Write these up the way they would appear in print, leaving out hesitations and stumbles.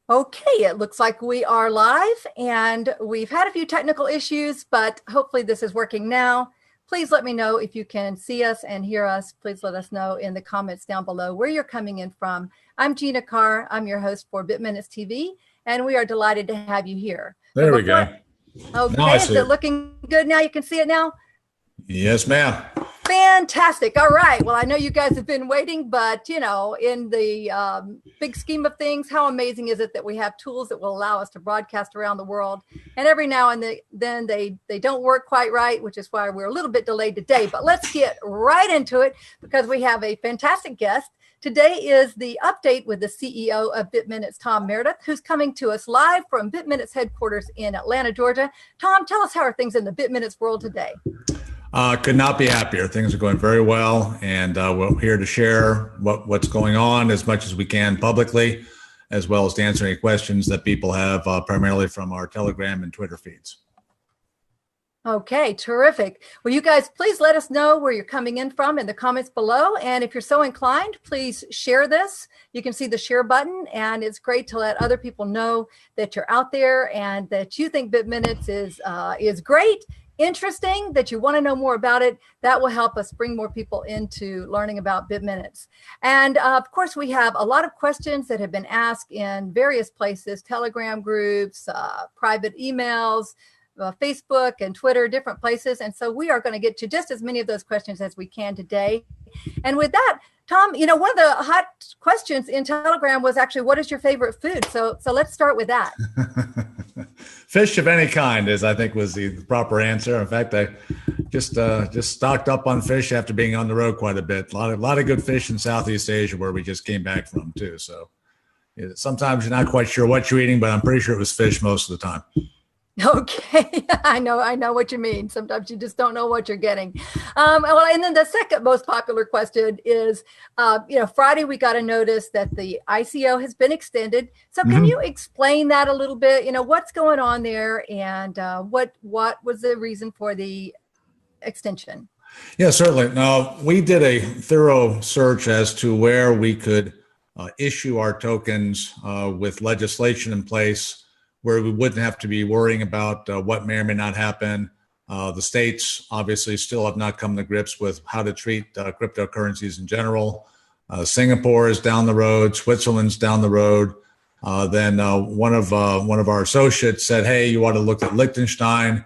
Okay, it looks like we are live and we've had a few technical issues, but hopefully this is working now. Please let me know if you can see us and hear us. Please let us know in the comments down below where you're coming in from. I'm Gina Carr. I'm your host for BitMinutes TV, and we are delighted to have you here. There we go. Okay, is it looking good now? You can see it now? Yes, ma'am. Fantastic. All right. Well, I know you guys have been waiting, but in the big scheme of things, how amazing is it that we have tools that will allow us to broadcast around the world? And every now and then they don't work quite right, which is why we're a little bit delayed today. But let's get right into it because we have a fantastic guest. Today is the update with the CEO of BitMinutes, Tom Meredith, who's coming to us live from BitMinutes headquarters in Atlanta, Georgia. Tom, tell us how are things in the BitMinutes world today? Could not be happier. Things are going very well, and we're here to share what's going on as much as we can publicly, as well as to answer any questions that people have, primarily from our Telegram and Twitter feeds. Okay, terrific. Well, you guys, please let us know where you're coming in from in the comments below. And if you're so inclined, please share this. You can see the share button, and it's great to let other people know that you're out there and that you think BitMinutes is great, interesting, that you want to know more about it. That will help us bring more people into learning about BitMinutes. And of course, we have a lot of questions that have been asked in various places, Telegram groups, private emails, Facebook and Twitter, different places. And so we are going to get to just as many of those questions as we can today. And with that, Tom, one of the hot questions in Telegram was actually, what is your favorite food? So let's start with that. Fish of any kind I think was the proper answer. In fact, I just stocked up on fish after being on the road quite a bit. A lot of good fish in Southeast Asia where we just came back from too. So sometimes you're not quite sure what you're eating, but I'm pretty sure it was fish most of the time. Okay, I know what you mean. Sometimes you just don't know what you're getting. Well, and then the second most popular question is, Friday we got a notice that the ICO has been extended. So can you explain that a little bit? What's going on there, and what was the reason for the extension? Yeah, certainly. Now, we did a thorough search as to where we could issue our tokens with legislation in place, where we wouldn't have to be worrying about what may or may not happen. The states obviously still have not come to grips with how to treat cryptocurrencies in general. Singapore is down the road, Switzerland's down the road. Then one of our associates said, "Hey, you ought to look at Liechtenstein."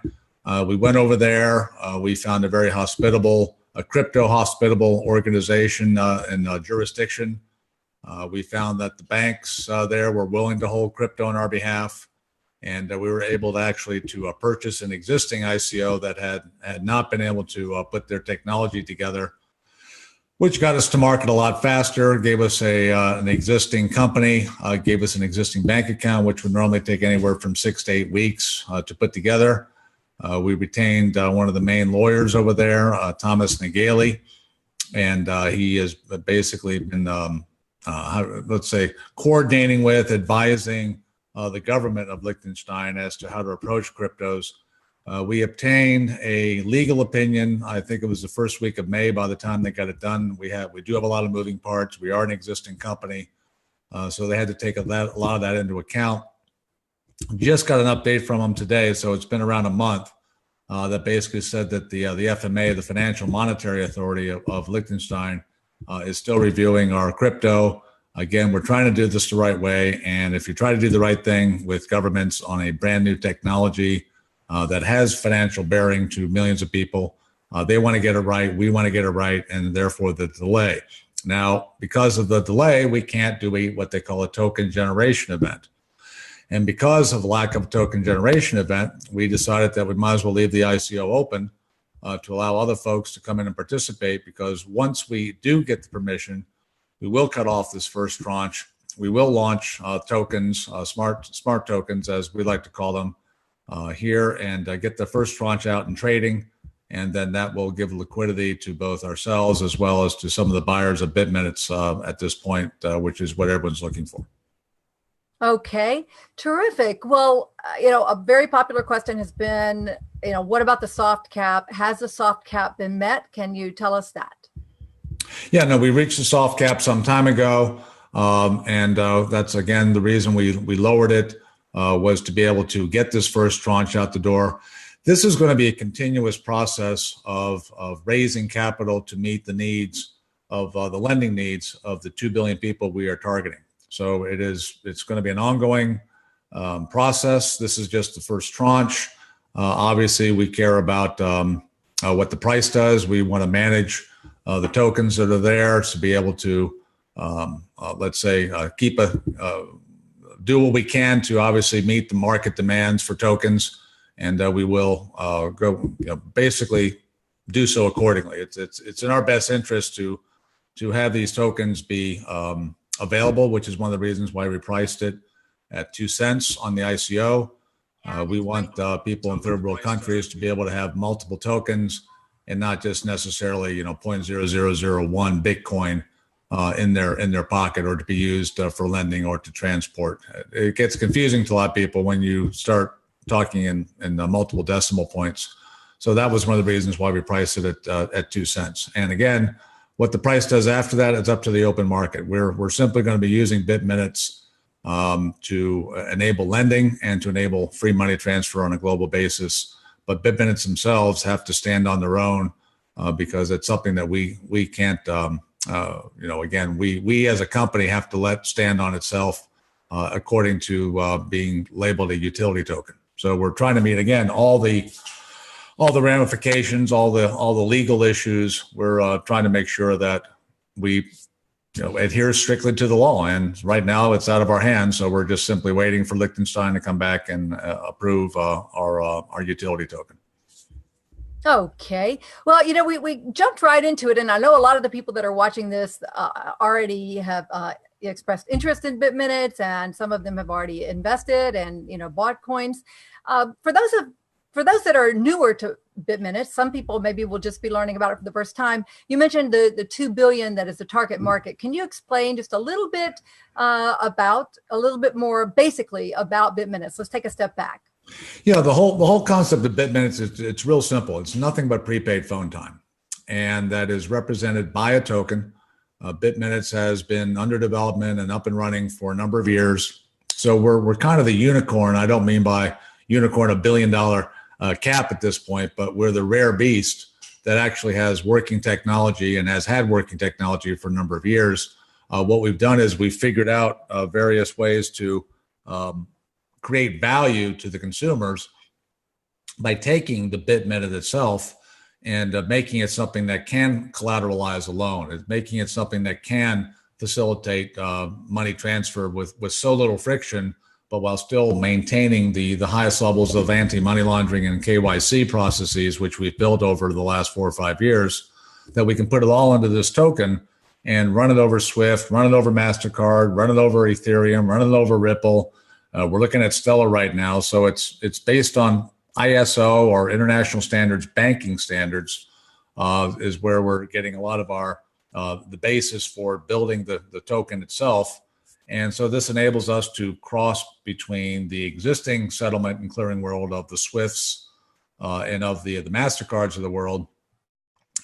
We went over there. We found a very crypto hospitable organization and jurisdiction. We found that the banks there were willing to hold crypto on our behalf. And we were able to actually purchase an existing ICO that had not been able to put their technology together, which got us to market a lot faster, gave us an existing company, gave us an existing bank account, which would normally take anywhere from 6 to 8 weeks to put together. We retained one of the main lawyers over there, Thomas Nageli, and he has basically been, coordinating with, advising the government of Liechtenstein as to how to approach cryptos. We obtained a legal opinion. I think it was the first week of May by the time they got it done. We do have a lot of moving parts. We are an existing company. So they had to take a lot of that into account. Just got an update from them today. So it's been around a month that basically said that the FMA, the Financial Monetary Authority of Liechtenstein, is still reviewing our crypto. Again, we're trying to do this the right way. And if you try to do the right thing with governments on a brand new technology that has financial bearing to millions of people, they want to get it right. We want to get it right. And therefore the delay. Now, because of the delay, we can't do what they call a token generation event. And because of lack of token generation event, we decided that we might as well leave the ICO open to allow other folks to come in and participate, because once we do get the permission, we will cut off this first tranche. We will launch tokens, smart tokens, as we like to call them, here, and get the first tranche out in trading. And then that will give liquidity to both ourselves as well as to some of the buyers of BitMinutes at this point, which is what everyone's looking for. Okay, terrific. Well, a very popular question has been, what about the soft cap? Has the soft cap been met? Can you tell us that? Yeah, no, we reached the soft cap some time ago. That's, again, the reason we lowered it was to be able to get this first tranche out the door. This is going to be a continuous process of raising capital to meet the needs of the lending needs of the 2 billion people we are targeting. So it's going to be an ongoing process. This is just the first tranche. Obviously, we care about what the price does. We want to manage the tokens that are there to be able to, let's say, do what we can to obviously meet the market demands for tokens, and we will basically do so accordingly. It's in our best interest to have these tokens be available, which is one of the reasons why we priced it at 2 cents on the ICO. We want people in third world countries to be able to have multiple tokens and not just necessarily 0.0001 Bitcoin in their pocket, or to be used for lending or to transport. It gets confusing to a lot of people when you start talking in multiple decimal points. So that was one of the reasons why we priced it at 2 cents. And again, what the price does after that, it's up to the open market. We're simply going to be using BitMinutes to enable lending and to enable free money transfer on a global basis. But BitMinutes themselves have to stand on their own because it's something that we can't, again, we as a company have to let stand on itself according to being labeled a utility token. So we're trying to meet, again, all the ramifications, all the legal issues. We're trying to make sure that we adhere strictly to the law. And right now it's out of our hands. So we're just simply waiting for Liechtenstein to come back and approve our utility token. Okay. Well, we jumped right into it. And I know a lot of the people that are watching this already have expressed interest in BitMinutes, and some of them have already invested and, bought coins. For those that are newer to BitMinutes, some people maybe will just be learning about it for the first time. You mentioned the 2 billion that is the target market. Can you explain just a little bit more basically about BitMinutes? Let's take a step back. Yeah, the whole concept of BitMinutes, it's real simple. It's nothing but prepaid phone time, and that is represented by a token. BitMinutes has been under development and up and running for a number of years. So we're kind of the unicorn. I don't mean by unicorn $1 billion cap at this point, but we're the rare beast that actually has working technology and has had working technology for a number of years. What we've done is we've figured out various ways to create value to the consumers by taking the BitMinute itself and making it something that can collateralize a loan. It's making it something that can facilitate money transfer with so little friction, but while still maintaining the highest levels of anti-money laundering and KYC processes, which we've built over the last 4 or 5 years, that we can put it all into this token and run it over Swift, run it over MasterCard, run it over Ethereum, run it over Ripple. We're looking at Stellar right now. So it's based on ISO, or international standards, banking standards, is where we're getting a lot of our the basis for building the token itself. And so this enables us to cross between the existing settlement and clearing world of the Swifts and of the MasterCards of the world,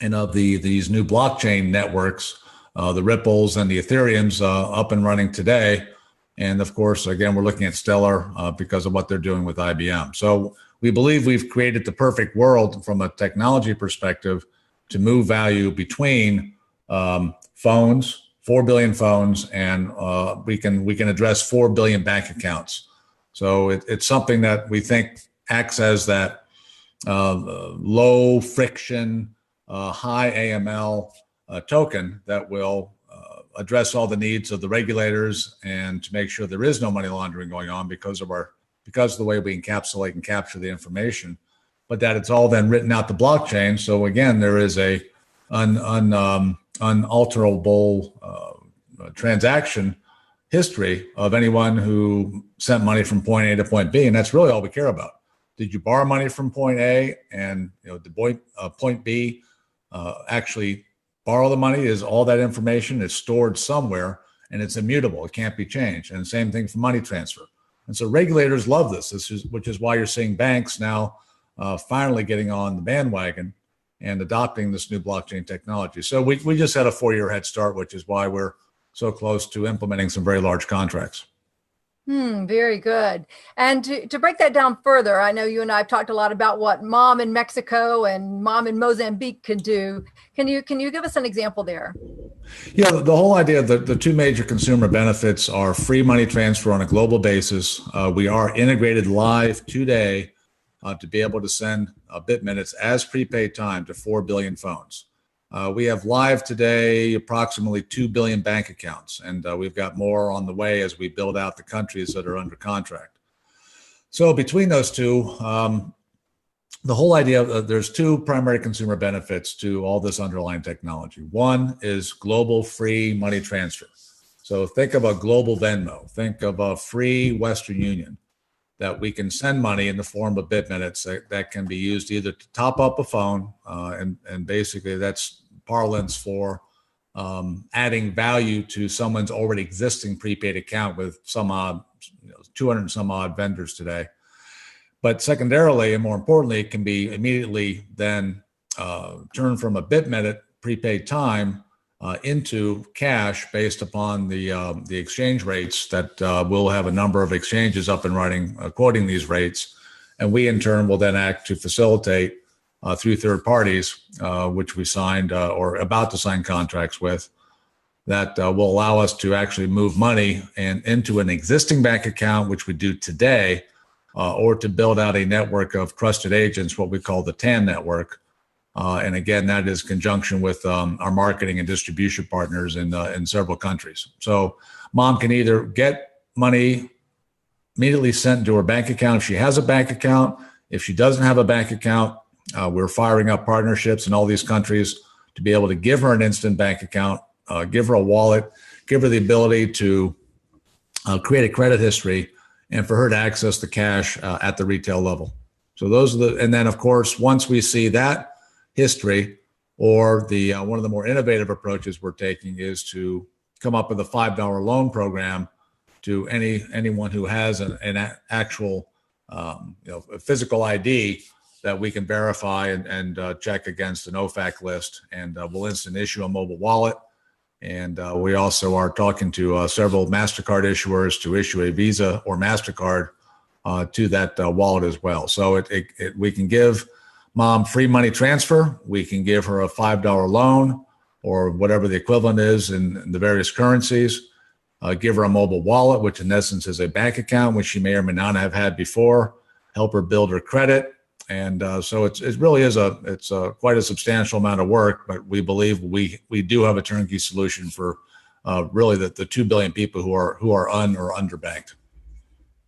and of these new blockchain networks, the Ripples and the Ethereums up and running today. And of course, again, we're looking at Stellar because of what they're doing with IBM. So we believe we've created the perfect world from a technology perspective to move value between phones, 4 billion phones, and we can address 4 billion bank accounts. So it's something that we think acts as that low friction, high AML token that will address all the needs of the regulators and to make sure there is no money laundering going on because of the way we encapsulate and capture the information, but that it's all then written out the blockchain. So again, there is a unalterable transaction history of anyone who sent money from point A to point B, and that's really all we care about. Did you borrow money from point A, and the point B actually borrow the money? Is all that information is stored somewhere, and it's immutable. It can't be changed. And same thing for money transfer. And so regulators love this. Which is why you're seeing banks now finally getting on the bandwagon and adopting this new blockchain technology. So we just had a 4-year head start, which is why we're so close to implementing some very large contracts. Very good. And to break that down further, I know you and I have talked a lot about what mom in Mexico and mom in Mozambique can do. Can you give us an example there? Yeah, the whole idea of the two major consumer benefits are free money transfer on a global basis. We are integrated live today to be able to send BitMinutes as prepaid time to 4 billion phones. We have live today approximately 2 billion bank accounts, and we've got more on the way as we build out the countries that are under contract. So between those two, the whole idea there's two primary consumer benefits to all this underlying technology. One is global free money transfer. So think of a global Venmo, think of a free Western Union, that we can send money in the form of BitMinutes that can be used either to top up a phone, and basically that's parlance for adding value to someone's already existing prepaid account with some odd, 200 and some odd vendors today. But secondarily, and more importantly, it can be immediately then turned from a BitMinute prepaid time into cash based upon the exchange rates that we'll have a number of exchanges up and running quoting these rates. And we in turn will then act to facilitate through third parties, which we signed or about to sign contracts with, that will allow us to actually move money into an existing bank account, which we do today, or to build out a network of trusted agents, what we call the TAN network. And again, that is conjunction with our marketing and distribution partners in several countries. So mom can either get money immediately sent to her bank account if she has a bank account. If she doesn't have a bank account, we're firing up partnerships in all these countries to be able to give her an instant bank account, give her a wallet, give her the ability to create a credit history, and for her to access the cash at the retail level. So those are and then of course, once we see that history, or the one of the more innovative approaches we're taking is to come up with a $5 loan program to anyone who has an actual a physical ID that we can verify and check against an OFAC list, and we'll instant issue a mobile wallet. And we also are talking to several MasterCard issuers to issue a Visa or MasterCard to that wallet as well. So we can give mom free money transfer. We can give her a $5 loan or whatever the equivalent is in the various currencies. Give her a mobile wallet, which in essence is a bank account, which she may or may not have had before. Help her build her credit. And so it really is quite a substantial amount of work, but we believe we do have a turnkey solution for really the 2 billion people who are underbanked.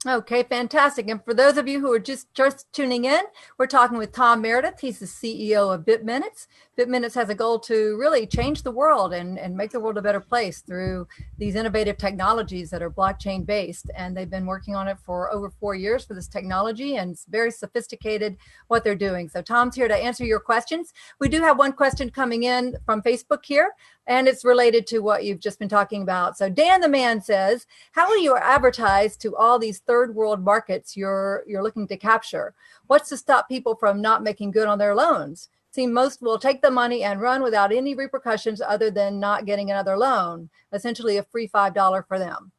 Okay, fantastic. And for those of you who are just tuning in, we're talking with Tom Meredith. He's the CEO of BitMinutes. BitMinutes has a goal to really change the world and make the world a better place through these innovative technologies that are blockchain based. And they've been working on it for over 4 years for this technology, and it's very sophisticated what they're doing. So Tom's here to answer your questions. We do have one question coming in from Facebook here, and it's related to what you've just been talking about. So Dan the Man says, how will you advertise to all these third world markets you're looking to capture? What's to stop people from not making good on their loans? Seem most will take the money and run without any repercussions other than not getting another loan, essentially a free $5 for them.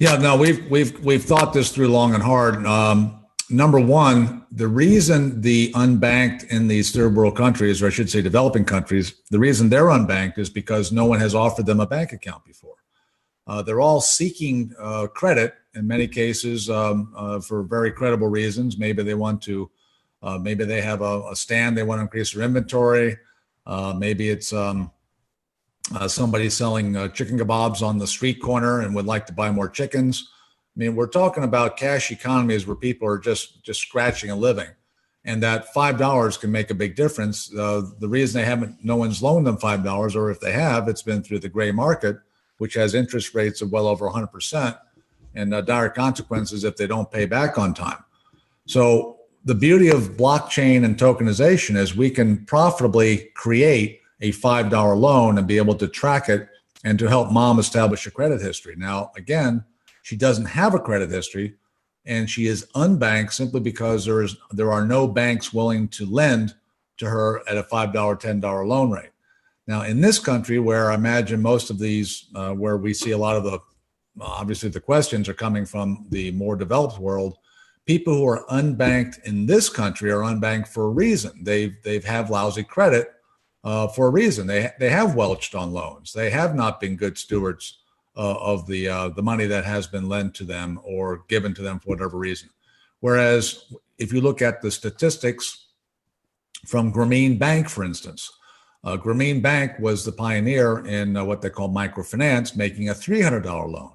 Yeah, no, we've thought this through long and hard. Number one, the reason the unbanked in these third world countries, or I should say developing countries, the reason they're unbanked is because no one has offered them a bank account before. They're all seeking credit in many cases for very credible reasons. Maybe they want to, maybe they have a stand, they want to increase their inventory. Maybe it's somebody selling chicken kebabs on the street corner and would like to buy more chickens. I mean, we're talking about cash economies where people are just scratching a living, and that $5 can make a big difference. The reason no one's loaned them $5, or if they have, it's been through the gray market, which has interest rates of well over 100% and dire consequences if they don't pay back on time. So the beauty of blockchain and tokenization is we can profitably create a $5 loan and be able to track it and to help mom establish a credit history. Now, again, she doesn't have a credit history, and she is unbanked simply because there are no banks willing to lend to her at a $5, $10 loan rate. Now, in this country, where I imagine most of these, where we see a lot of the, obviously the questions are coming from the more developed world, people who are unbanked in this country are unbanked for a reason. They've have lousy credit for a reason. They have welched on loans. They have not been good stewards of the money that has been lent to them or given to them for whatever reason. Whereas if you look at the statistics from Grameen Bank, for instance, Grameen Bank was the pioneer in what they call microfinance, making a $300 loan.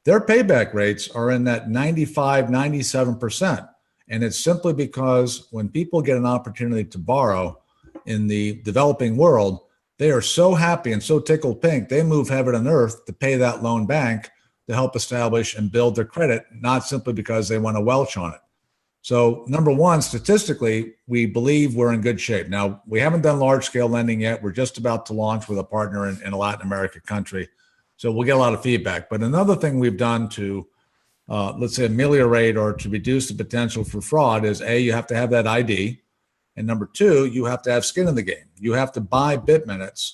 Their payback rates are in that 95, 97%. And it's simply because when people get an opportunity to borrow in the developing world, they are so happy and so tickled pink, they move heaven and earth to pay that loan back to help establish and build their credit, not simply because they want to welch on it. So number one, statistically, we believe we're in good shape. Now, we haven't done large-scale lending yet. We're just about to launch with a partner in a Latin America country. So we'll get a lot of feedback. But another thing we've done to, let's say, ameliorate or to reduce the potential for fraud is, A, you have to have that ID. And number two, you have to have skin in the game. You have to buy BitMinutes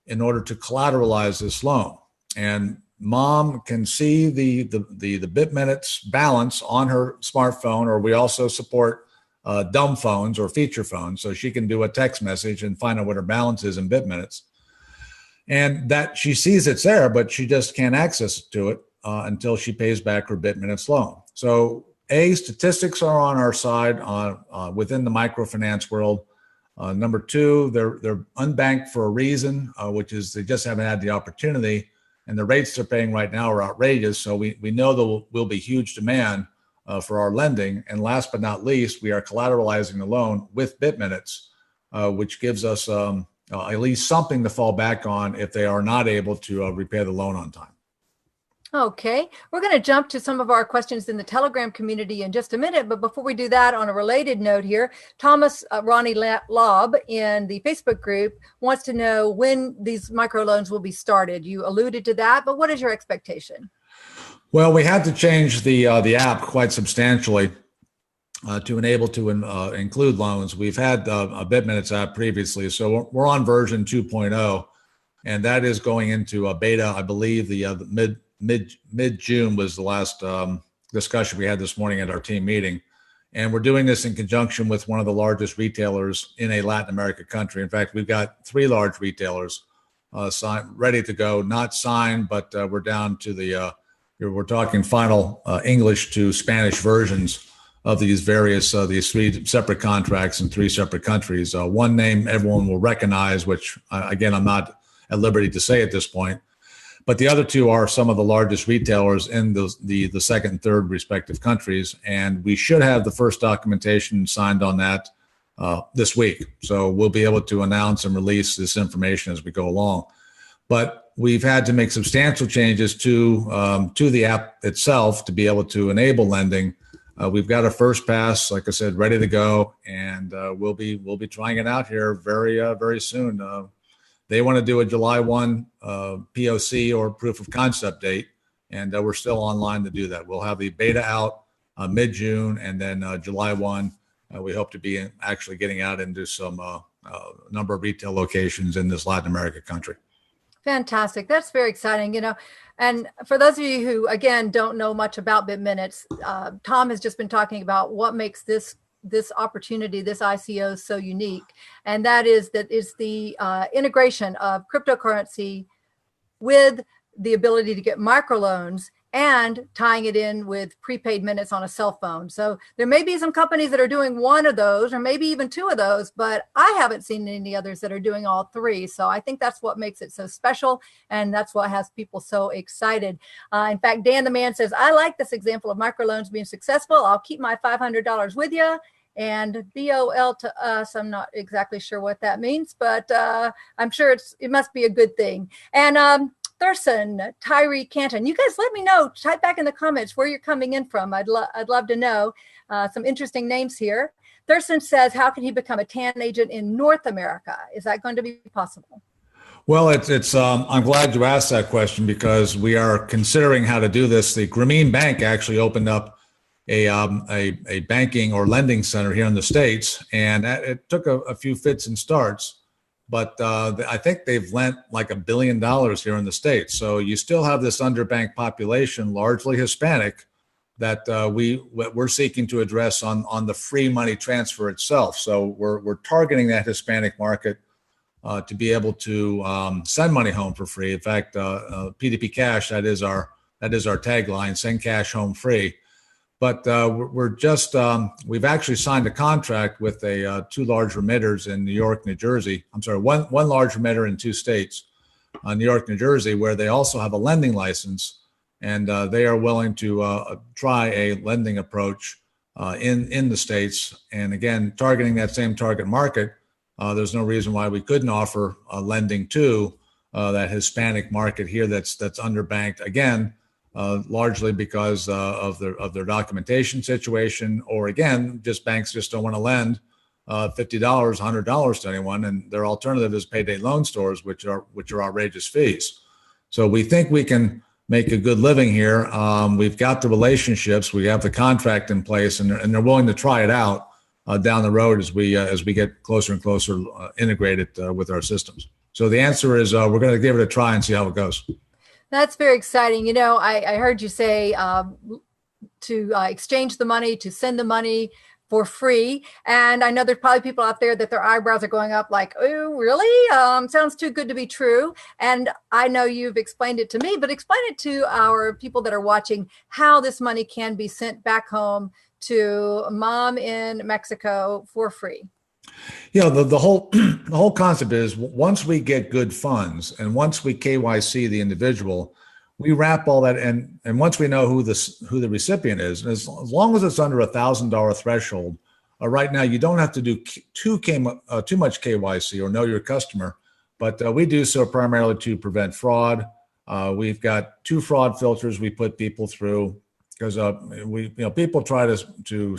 in order to collateralize this loan. And mom can see the BitMinutes balance on her smartphone, or we also support dumb phones or feature phones, so she can do a text message and find out what her balance is in BitMinutes. And that she sees it's there, but she just can't access to it until she pays back her BitMinutes loan. So A, statistics are on our side within the microfinance world. Number two, they're unbanked for a reason, which is they just haven't had the opportunity. And the rates they're paying right now are outrageous. So we know there will be huge demand for our lending. And last but not least, we are collateralizing the loan with BitMinutes, which gives us at least something to fall back on if they are not able to repay the loan on time. Okay, we're going to jump to some of our questions in the Telegram community in just a minute. But before we do that, on a related note here, Thomas Ronnie Lobb in the Facebook group wants to know when these microloans will be started. You alluded to that, but what is your expectation? Well, we had to change the app quite substantially to enable to include loans. We've had a BitMinutes app previously, so we're on version 2.0, and that is going into a beta. I believe the mid-June was the last discussion we had this morning at our team meeting. And we're doing this in conjunction with one of the largest retailers in a Latin America country. In fact, we've got 3 large retailers ready to go, not signed, but we're down to we're talking final English to Spanish versions of these various, these 3 separate contracts in 3 separate countries. One name everyone will recognize, which again, I'm not at liberty to say at this point. But the other 2 are some of the largest retailers in the second and third respective countries. And we should have the first documentation signed on that this week. So we'll be able to announce and release this information as we go along. But we've had to make substantial changes to the app itself to be able to enable lending. We've got a first pass, like I said, ready to go. And we'll be trying it out here very soon. They want to do a July 1 POC or proof of concept date, and we're still online to do that. We'll have the beta out mid-June, and then July 1, we hope to be actually getting out into some number of retail locations in this Latin America country. Fantastic. That's very exciting. And for those of you who, again, don't know much about BitMinutes, Tom has just been talking about what makes this opportunity, this ICO, so unique. And that is the integration of cryptocurrency with the ability to get microloans and tying it in with prepaid minutes on a cell phone. So there may be some companies that are doing one of those or maybe even 2 of those, but I haven't seen any others that are doing all 3. So I think that's what makes it so special. And that's what has people so excited. In fact, Dan the Man says, I like this example of microloans being successful. I'll keep my $500 with you. And BOL to us, I'm not exactly sure what that means, but I'm sure it must be a good thing. And Thurston, Tyree Canton, you guys let me know, type back in the comments where you're coming in from. I'd love to know. Some interesting names here. Thurston says, how can he become a TAN agent in North America? Is that going to be possible? Well, it's I'm glad you asked that question because we are considering how to do this. The Grameen Bank actually opened up a banking or lending center here in the States, and it took a few fits and starts. but I think they've lent like $1 billion here in the States. So you still have this underbanked population, largely Hispanic, that we're seeking to address on the free money transfer itself. So we're targeting that Hispanic market to be able to send money home for free. In fact, PDP Cash, that is our tagline: send cash home free. But we've actually signed a contract with two large remitters in New York, New Jersey. I'm sorry, one large remitter in 2 states, New York, New Jersey, where they also have a lending license, and they are willing to try a lending approach in the states. And again, targeting that same target market, there's no reason why we couldn't offer lending to that Hispanic market here that's underbanked. Again, largely because of their documentation situation, or again, banks just don't want to lend $50, $100 to anyone, and their alternative is payday loan stores, which are outrageous fees. So we think we can make a good living here. We've got the relationships, we have the contract in place, and they're willing to try it out down the road as we get closer and closer integrated with our systems. So the answer is we're going to give it a try and see how it goes. That's very exciting. I heard you say to exchange the money, to send the money for free. And I know there's probably people out there that their eyebrows are going up like, oh, really? Sounds too good to be true. And I know you've explained it to me, but explain it to our people that are watching, how this money can be sent back home to mom in Mexico for free. Yeah, the whole concept is, once we get good funds and once we KYC the individual, we wrap all that in, and once we know who the recipient is, and as long as it's under $1,000 threshold, right now you don't have to do too much KYC or know your customer, but we do so primarily to prevent fraud. We've got 2 fraud filters we put people through, because people try to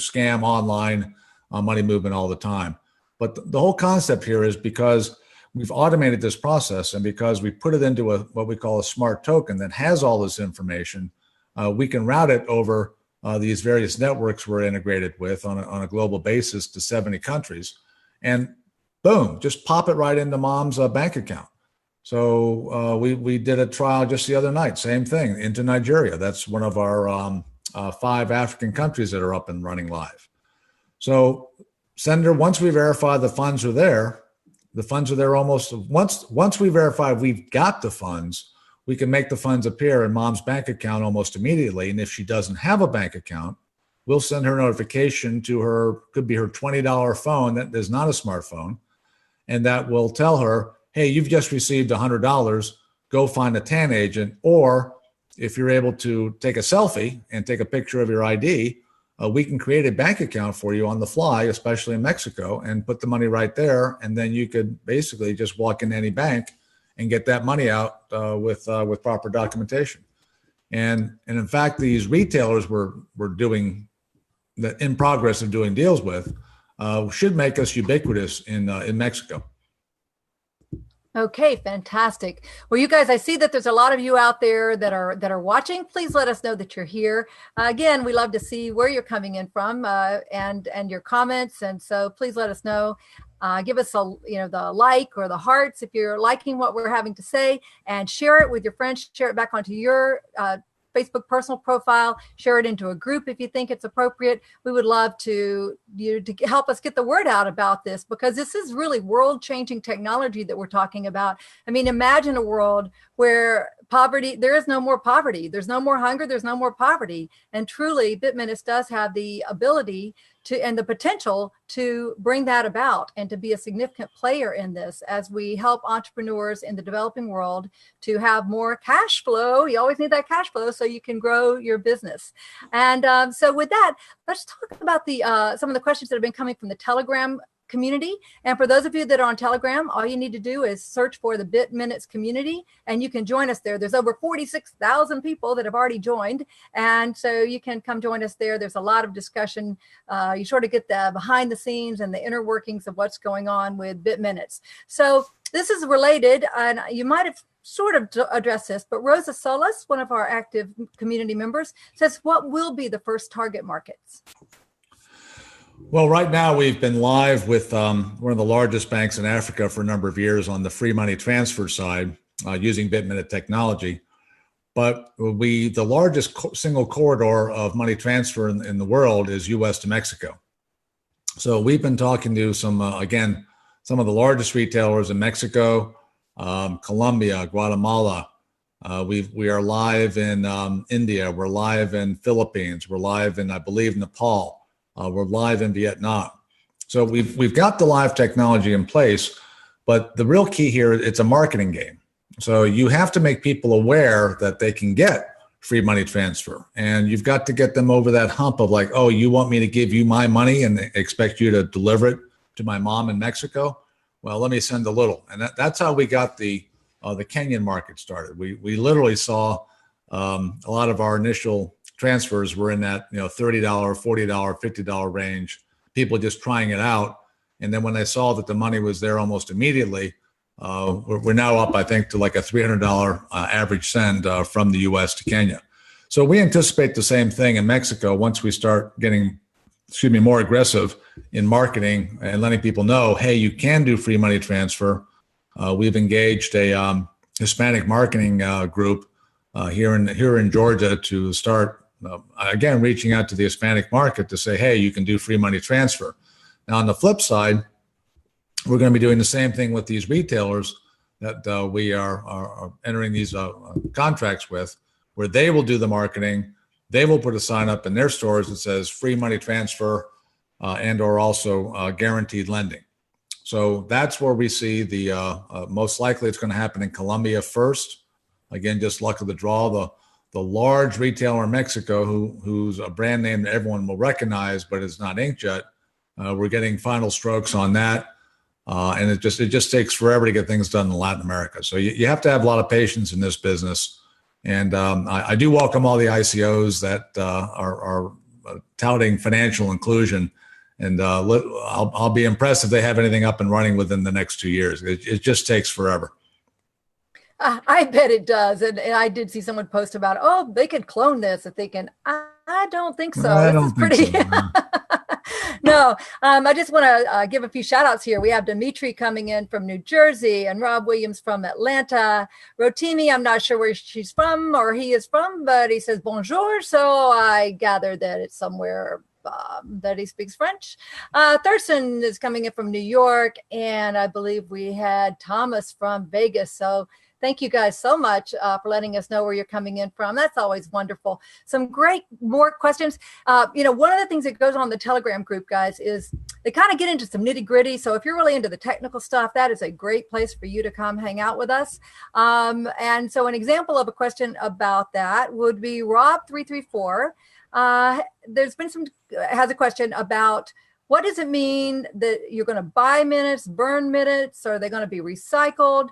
scam online money movement all the time. But the whole concept here is, because we've automated this process and because we put it into what we call a smart token that has all this information, we can route it over these various networks we're integrated with on a global basis to 70 countries. And boom, just pop it right into mom's bank account. So we did a trial just the other night, same thing, into Nigeria. That's one of our 5 African countries that are up and running live. So sender, once we verify the funds are there almost, once we verify we've got the funds, we can make the funds appear in mom's bank account almost immediately. And if she doesn't have a bank account, we'll send her notification to her, could be her $20 phone that is not a smartphone, and that will tell her, hey, you've just received $100, go find a TAN agent. Or if you're able to take a selfie and take a picture of your ID, we can create a bank account for you on the fly, especially in Mexico, and put the money right there. And then you could basically just walk in any bank and get that money out with proper documentation. And in fact, these retailers we're doing that in progress of doing deals with should make us ubiquitous in Mexico. Okay, fantastic. Well, you guys, I see that there's a lot of you out there that are watching. Please let us know that you're here. Again, we love to see where you're coming in from and your comments. And so please let us know. Give us the like or the hearts if you're liking what we're having to say, and share it with your friends. Share it back onto your Facebook personal profile, share it into a group if you think it's appropriate. We would love to help us get the word out about this, because this is really world-changing technology that we're talking about. I mean, imagine a world where there is no more poverty. There's no more hunger. There's no more poverty. And truly, BitMinutes does have the ability and the potential to bring that about and to be a significant player in this as we help entrepreneurs in the developing world to have more cash flow. You always need that cash flow so you can grow your business. And so with that, let's talk about some of the questions that have been coming from the Telegram community. And for those of you that are on Telegram, all you need to do is search for the BitMinutes community and you can join us there. There's over 46,000 people that have already joined. And so you can come join us there. There's a lot of discussion. You sort of get the behind the scenes and the inner workings of what's going on with BitMinutes. So this is related, and you might have sort of addressed this, but Rosa Solis, one of our active community members, says, what will be the first target markets? Well, right now we've been live with one of the largest banks in Africa for a number of years on the free money transfer side using BitMinute technology. But the largest single corridor of money transfer in the world is U.S. to Mexico. So we've been talking to some of the largest retailers in Mexico, Colombia, Guatemala. We are live in India. We're live in Philippines. We're live in, I believe, Nepal. We're live in Vietnam. So we've got the live technology in place, but the real key here, it's a marketing game. So you have to make people aware that they can get free money transfer, and you've got to get them over that hump of like, oh, you want me to give you my money and expect you to deliver it to my mom in Mexico? Well, let me send a little. And that's how we got the Kenyan market started. We literally saw a lot of our initial transfers were in that $30, $40, $50 range. People just trying it out, and then when they saw that the money was there almost immediately, we're now up, I think, to like a $300 average send from the U.S. to Kenya. So we anticipate the same thing in Mexico once we start getting, more aggressive in marketing and letting people know, hey, you can do free money transfer. We've engaged a Hispanic marketing group here in Georgia to start again reaching out to the Hispanic market to say, hey, you can do free money transfer. Now on the flip side, we're going to be doing the same thing with these retailers that we are entering these contracts with, where they will do the marketing. They will put a sign up in their stores that says free money transfer and or also guaranteed lending. So that's where we see the most likely it's going to happen in Colombia first. Again, just luck of the draw. The large retailer in Mexico who's a brand name that everyone will recognize, but is not inked yet. We're getting final strokes on that. And it just takes forever to get things done in Latin America. So you have to have a lot of patience in this business. And I do welcome all the ICOs that are touting financial inclusion. And I'll be impressed if they have anything up and running within the next 2 years. It just takes forever. I bet it does. And I did see someone post about, oh, they could clone this. I'm thinking, I don't think so. I this don't is think pretty. so, No, I just want to give a few shout outs here. We have Dimitri coming in from New Jersey and Rob Williams from Atlanta. Rotimi, I'm not sure where she's from or he is from, but he says bonjour. So I gather that it's somewhere that he speaks French. Thurston is coming in from New York. And I believe we had Thomas from Vegas. So thank you guys so much for letting us know where you're coming in from. That's always wonderful. Some great more questions. One of the things that goes on in the Telegram group, guys, is they kind of get into some nitty gritty. So if you're really into the technical stuff, that is a great place for you to come hang out with us. And so an example of a question about that would be Rob334. Has a question about, what does it mean that you're going to buy minutes, burn minutes? Are they going to be recycled?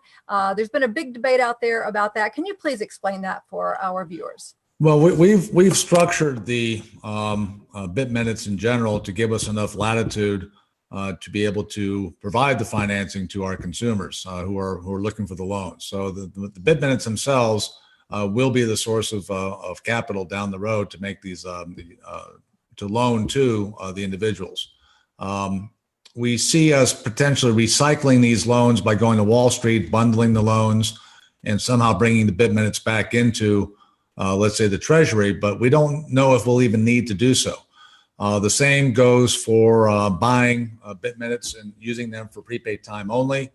There's been a big debate out there about that. Can you please explain that for our viewers? Well, we've structured the BitMinutes in general to give us enough latitude to be able to provide the financing to our consumers who are looking for the loans. So the BitMinutes themselves will be the source of capital down the road to make these to loan to the individuals. We see us potentially recycling these loans by going to Wall Street, bundling the loans, and somehow bringing the BitMinutes back into, let's say, the Treasury, but we don't know if we'll even need to do so. The same goes for buying BitMinutes and using them for prepaid time only,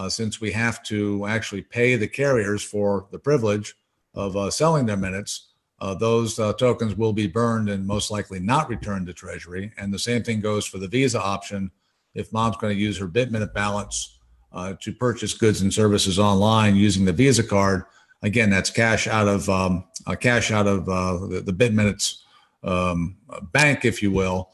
since we have to actually pay the carriers for the privilege of selling their minutes. Those tokens will be burned and most likely not returned to Treasury. And the same thing goes for the Visa option. If mom's going to use her BitMinute balance to purchase goods and services online using the Visa card, again, that's cash out of the BitMinutes bank, if you will,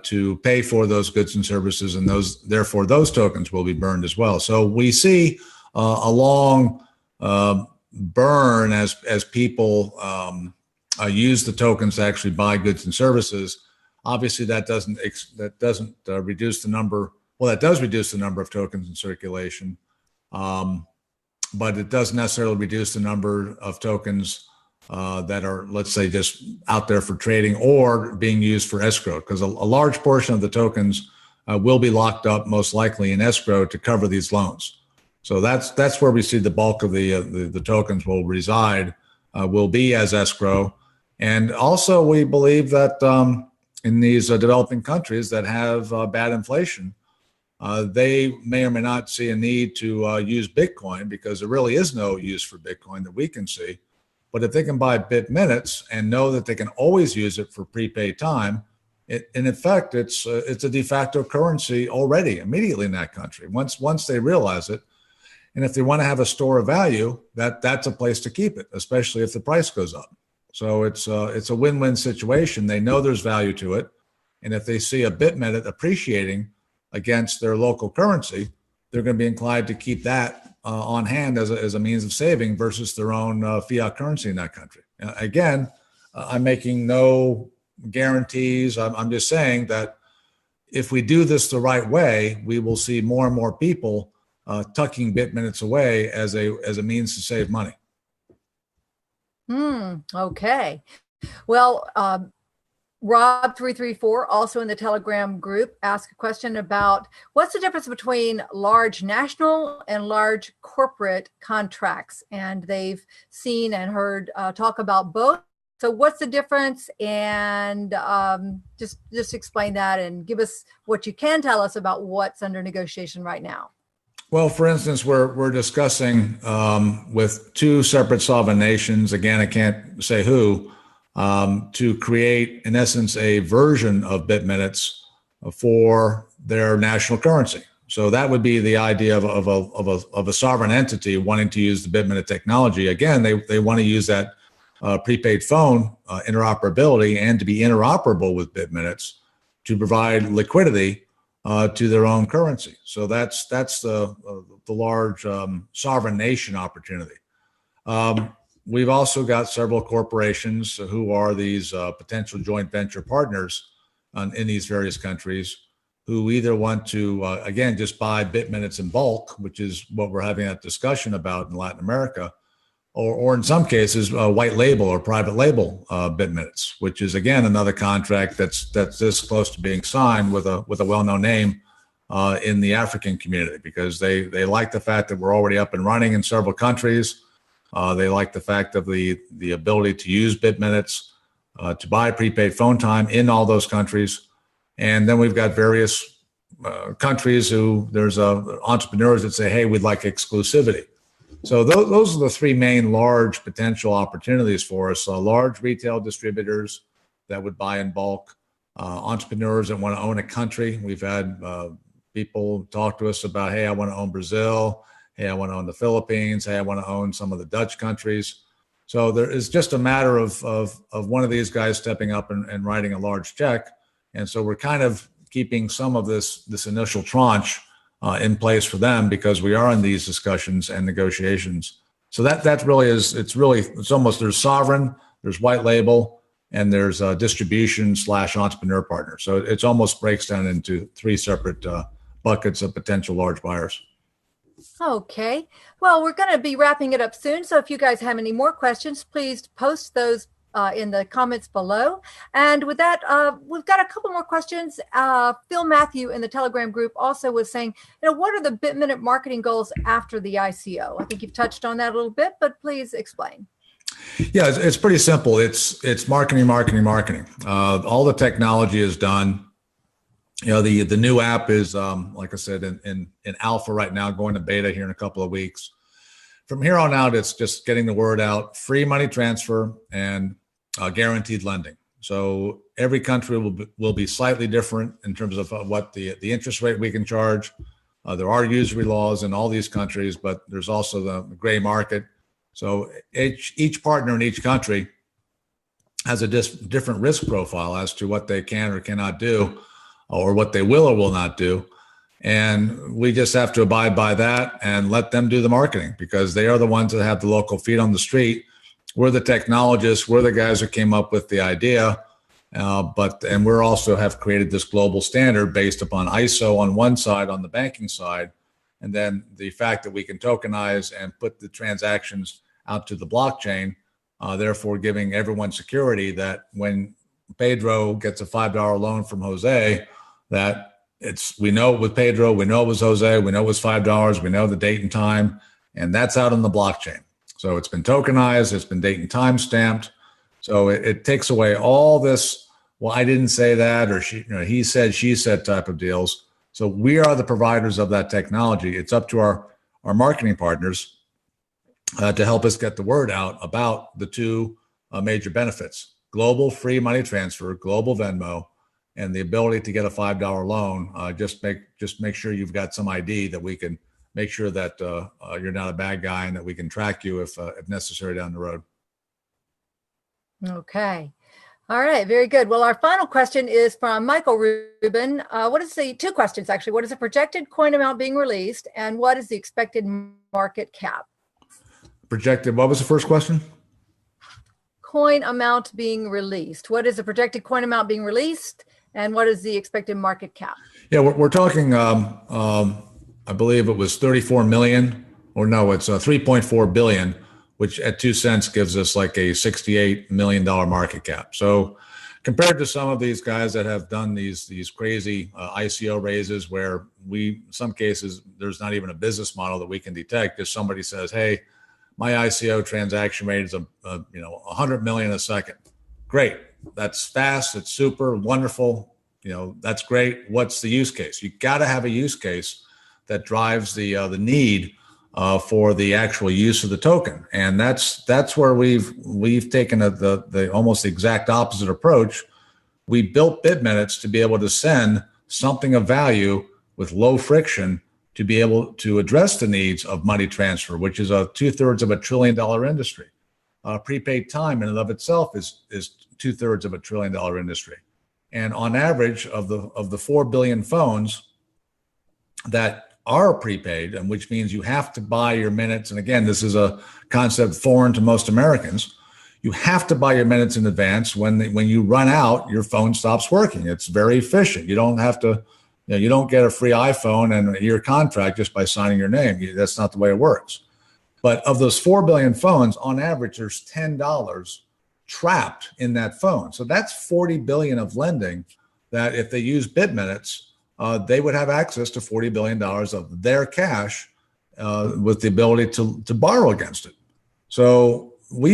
to pay for those goods and services, and therefore those tokens will be burned as well. So we see a long burn as people use the tokens to actually buy goods and services. Obviously, that doesn't reduce the number. Well, that does reduce the number of tokens in circulation, but it doesn't necessarily reduce the number of tokens that are, let's say, just out there for trading or being used for escrow, because a large portion of the tokens will be locked up most likely in escrow to cover these loans. So that's where we see the bulk of the tokens will reside, will be as escrow. And also we believe that in these developing countries that have bad inflation, they may or may not see a need to use Bitcoin, because there really is no use for Bitcoin that we can see. But if they can buy BitMinutes and know that they can always use it for prepaid time, in effect, it's a de facto currency already immediately in that country once they realize it. And if they want to have a store of value, that's a place to keep it, especially if the price goes up. So it's a win-win situation. They know there's value to it, and if they see a BitMinute appreciating against their local currency, they're going to be inclined to keep that on hand as a means of saving versus their own fiat currency in that country. Again, I'm making no guarantees. I'm just saying that if we do this the right way, we will see more and more people tucking BitMinutes away as a means to save money. Okay. Well, Rob334, also in the Telegram group, asked a question about what's the difference between large national and large corporate contracts? And they've seen and heard talk about both. So what's the difference? And just explain that and give us what you can tell us about what's under negotiation right now. Well, for instance, we're discussing with two separate sovereign nations, again, I can't say who, to create, in essence, a version of BitMinutes for their national currency. So that would be the idea of a sovereign entity wanting to use the BitMinute technology. Again, they want to use that prepaid phone interoperability and to be interoperable with BitMinutes to provide liquidity to their own currency. So that's the large sovereign nation opportunity. We've also got several corporations who are these potential joint venture partners in these various countries who either want to, again, just buy BitMinutes in bulk, which is what we're having that discussion about in Latin America, or in some cases, white label or private label BitMinutes, which is, again, another contract that's this close to being signed with a well-known name in the African community, because they like the fact that we're already up and running in several countries. They like the fact of the ability to use BitMinutes to buy prepaid phone time in all those countries. And then we've got various countries who there's entrepreneurs that say, hey, we'd like exclusivity. So those are the three main large potential opportunities for us. Large retail distributors that would buy in bulk, entrepreneurs that want to own a country. We've had people talk to us about, hey, I want to own Brazil. Hey, I want to own the Philippines. Hey, I want to own some of the Dutch countries. So there is just a matter of one of these guys stepping up and writing a large check. And so we're kind of keeping some of this initial tranche in place for them, because we are in these discussions and negotiations. So that really is, it's almost, there's sovereign, there's white label, and there's distribution / entrepreneur partner. So it's almost breaks down into three separate buckets of potential large buyers. Okay. Well, we're going to be wrapping it up soon. So if you guys have any more questions, please post those in the comments below. And with that, we've got a couple more questions. Phil Matthew in the Telegram group also was saying, what are the BitMinute marketing goals after the ICO? I think you've touched on that a little bit, but please explain. Yeah, it's pretty simple. It's marketing. All the technology is done. The new app is, like I said, in alpha right now, going to beta here in a couple of weeks. From here on out, it's just getting the word out, free money transfer and guaranteed lending. So every country will be slightly different in terms of what the interest rate we can charge. There are usury laws in all these countries, but there's also the gray market. So each partner in each country has a different risk profile as to what they can or cannot do, or what they will or will not do. And we just have to abide by that and let them do the marketing, because they are the ones that have the local feet on the street. We're the technologists. We're the guys who came up with the idea. And we're also have created this global standard based upon ISO on one side, on the banking side, and then the fact that we can tokenize and put the transactions out to the blockchain therefore giving everyone security that when Pedro gets a $5 loan from Jose, that we know it was Pedro, we know it was Jose, we know it was $5, we know the date and time, and that's out on the blockchain. So it's been tokenized, it's been date and time stamped. So it takes away all this, well, I didn't say that, or he said, she said type of deals. So we are the providers of that technology. It's up to our marketing partners to help us get the word out about the two major benefits: global free money transfer, global Venmo, and the ability to get a $5 loan. Just make sure you've got some ID that we can make sure that you're not a bad guy and that we can track you if necessary down the road. Okay. All right. Very good. Well, our final question is from Michael Rubin. Two questions actually. What is the projected coin amount being released, and what is the expected market cap? Projected, what was the first question? Coin amount being released. What is the projected coin amount being released, and what is the expected market cap? Yeah, we're talking, I believe it was 34 million, or no, it's 3.4 billion, which at 2 cents gives us like a $68 million market cap. So compared to some of these guys that have done these crazy ICO raises where in some cases, there's not even a business model that we can detect. If somebody says, hey, my ICO transaction rate is 100 million a second. Great. That's fast. It's super wonderful. That's great. What's the use case? You got to have a use case that drives the need for the actual use of the token, and that's where we've taken the almost the exact opposite approach. We built BitMinutes to be able to send something of value with low friction to be able to address the needs of money transfer, which is a 2/3 of $1 trillion industry. Prepaid time in and of itself is 2/3 of $1 trillion industry, and on average of the 4 billion phones that are prepaid, and which means you have to buy your minutes. And again, this is a concept foreign to most Americans. You have to buy your minutes in advance. When you run out, your phone stops working. It's very efficient. You don't have to, you don't get a free iPhone and a year contract just by signing your name. That's not the way it works. But of those 4 billion phones, on average, there's $10 trapped in that phone. So that's 40 billion of lending that if they use BitMinutes, they would have access to $40 billion of their cash with the ability to borrow against it. So we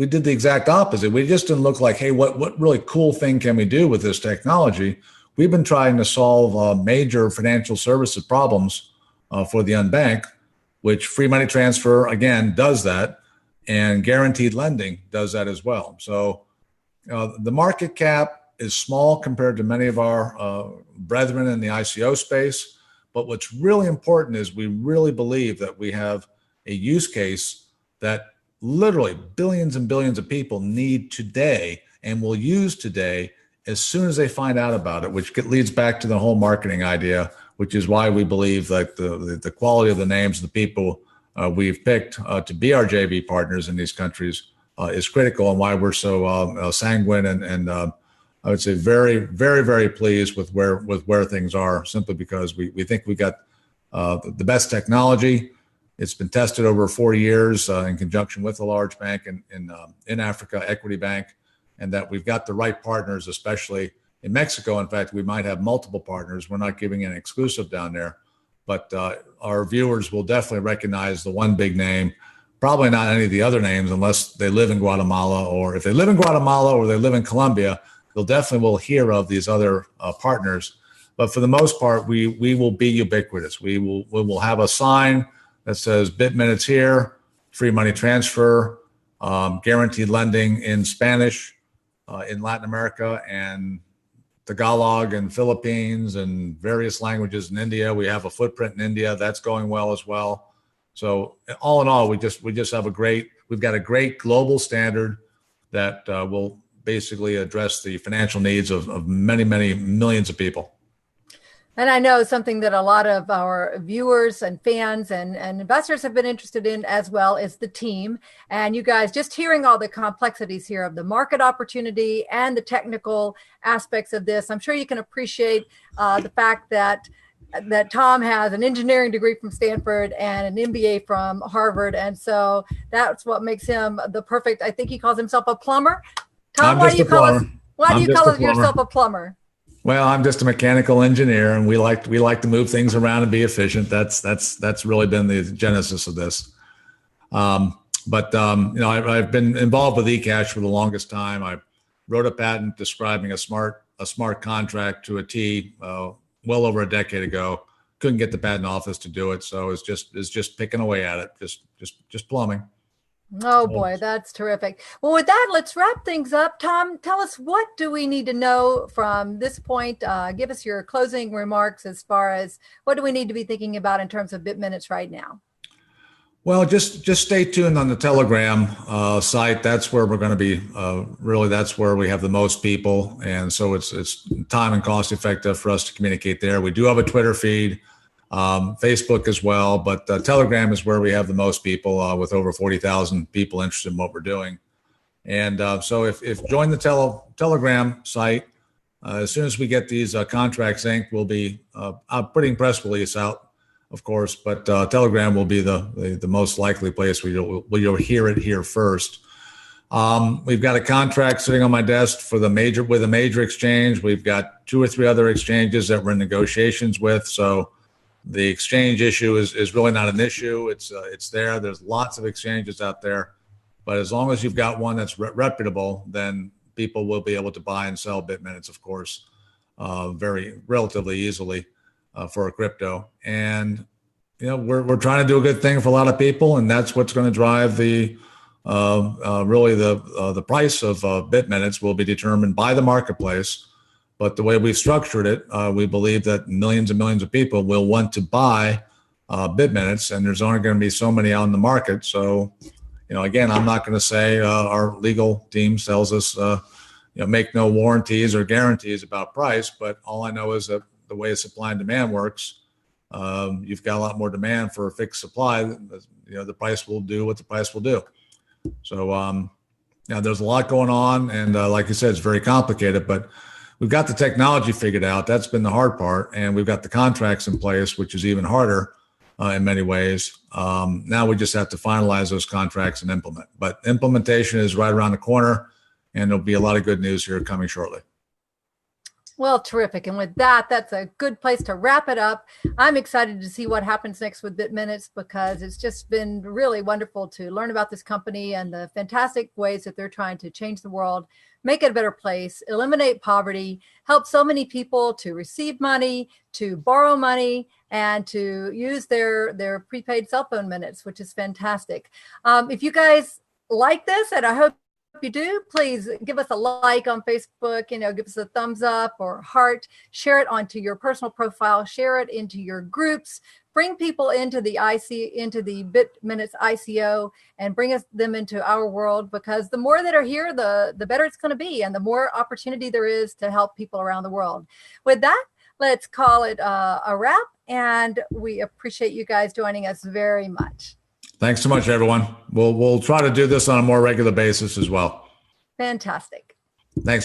did the exact opposite. We just didn't look like, hey, what really cool thing can we do with this technology? We've been trying to solve major financial services problems for the unbanked, which free money transfer, again, does that, and guaranteed lending does that as well. So the market cap is small compared to many of our brethren in the ICO space. But what's really important is we really believe that we have a use case that literally billions and billions of people need today and will use today as soon as they find out about it, which leads back to the whole marketing idea, which is why we believe that the quality of the names of the people we've picked to be our JV partners in these countries is critical, and why we're so sanguine and I would say very, very, very pleased with where things are, simply because we think we got the best technology. It's been tested over 4 years in conjunction with a large bank in Africa, Equity Bank, and that we've got the right partners, especially in Mexico. In fact, we might have multiple partners. We're not giving an exclusive down there, but our viewers will definitely recognize the one big name. Probably not any of the other names unless they live in Guatemala, or if they live in Guatemala or they live in Colombia, they'll definitely will hear of these other partners. But for the most part, we will be ubiquitous. We will have a sign that says BitMinutes here, free money transfer, guaranteed lending in Spanish, in Latin America, and Tagalog in Philippines, and various languages in India. We have a footprint in India that's going well as well. So all in all, we just have we've got a great global standard that will basically address the financial needs of many, many millions of people. And I know something that a lot of our viewers and fans and investors have been interested in as well is the team. And you guys, just hearing all the complexities here of the market opportunity and the technical aspects of this, I'm sure you can appreciate the fact that that Tom has an engineering degree from Stanford and an MBA from Harvard. And so that's what makes him the perfect, I think he calls himself a plumber. Tom, why do you call yourself a plumber? Well, I'm just a mechanical engineer, and we like to move things around and be efficient. That's really been the genesis of this. I've been involved with eCash for the longest time. I wrote a patent describing a smart contract to a T well over a decade ago. Couldn't get the patent office to do it, so it's just picking away at it, just plumbing. Oh boy, that's terrific. Well, with that, let's wrap things up. Tom, tell us, what do we need to know from this point? Give us your closing remarks as far as what do we need to be thinking about in terms of BitMinutes right now? Well, just stay tuned on the Telegram site. That's where we're going to be. Really, that's where we have the most people, and so it's time and cost effective for us to communicate there. We do have a Twitter feed, Facebook as well, but Telegram is where we have the most people, with over 40,000 people interested in what we're doing. And so if join the Telegram site, as soon as we get these contracts inked, we'll be putting press release out, of course, but Telegram will be the most likely place where you'll hear it here first. We've got a contract sitting on my desk with a major exchange. We've got 2 or 3 other exchanges that we're in negotiations with. So the exchange issue is really not an issue. It's there. There's lots of exchanges out there, but as long as you've got one that's reputable, then people will be able to buy and sell BitMinutes, of course, very relatively easily. For a crypto. And we're trying to do a good thing for a lot of people, and that's what's going to drive the price of BitMinutes will be determined by the marketplace. But the way we've structured it, we believe that millions and millions of people will want to buy BitMinutes, and there's only going to be so many out in the market. So again, I'm not going to say our legal team tells us make no warranties or guarantees about price, but all I know is that the way supply and demand works, you've got a lot more demand for a fixed supply. The price will do what the price will do. So, there's a lot going on, and like you said, it's very complicated. But we've got the technology figured out. That's been the hard part, and we've got the contracts in place, which is even harder in many ways. Now we just have to finalize those contracts and implement. But implementation is right around the corner, and there'll be a lot of good news here coming shortly. Well, terrific. And with that, that's a good place to wrap it up. I'm excited to see what happens next with BitMinutes, because it's just been really wonderful to learn about this company and the fantastic ways that they're trying to change the world, make it a better place, eliminate poverty, help so many people to receive money, to borrow money, and to use their prepaid cell phone minutes, which is fantastic. If you guys like this, and I hope you do, please give us a like on Facebook, give us a thumbs up or heart, share it onto your personal profile, share it into your groups, bring people into the BitMinutes ICO, and bring them into our world, because the more that are here, the better it's going to be, and the more opportunity there is to help people around the world. With that, let's call it a wrap, and we appreciate you guys joining us very much. Thanks so much, everyone. We'll try to do this on a more regular basis as well. Fantastic. Thanks.